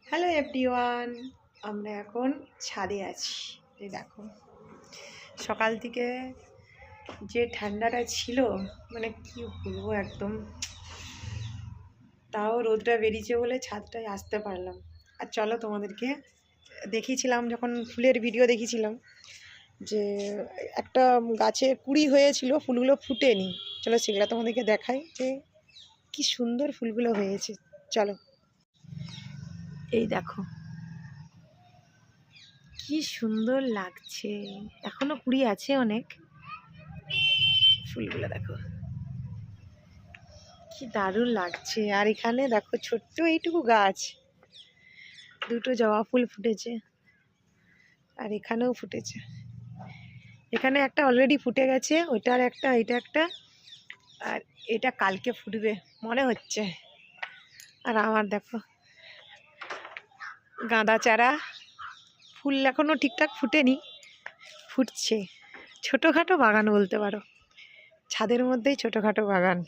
Hello everyone, আমরা এখন ছাদে আছি। এই দেখো, সকাল থেকে যে ঠান্ডাটা ছিল, মানে কি বলবো, একদম। তাও রোদটা বেরিয়েছে বলে ছাদটায় আসতে পারলাম। আর চলো তোমাদেরকে দেখিয়েছিলাম, যখন ফুলের ভিডিও দেখিয়েছিলাম, যে একটা গাছে কুড়ি হয়েছিল, ফুলগুলো ফুটেনি। চলো সেগুলো তোমাদেরকে দেখাই, যে কি সুন্দর ফুলগুলো হয়েছে। চলো, এই দেখো কি সুন্দর লাগছে, এখনো কুড়ি আছে অনেক। ফুলগুলো দেখো কি দারুণ লাগছে। আর এখানে দেখো ছোট্ট এইটুকু গাছ, দুটো জবা ফুল ফুটেছে, আর এখানেও ফুটেছে। এখানে একটা অলরেডি ফুটে গেছে, ওইটার একটা, এটা একটা, আর এটা কালকে ফুটবে মনে হচ্ছে। আর আমার দেখো গাঁদা চারা, ফুল এখনো ঠিকঠাক ফুটেনি, ফুটছে। ছোটোখাটো বাগান বলতে পারো, ছাদের মধ্যেই ছোটোখাটো বাগান।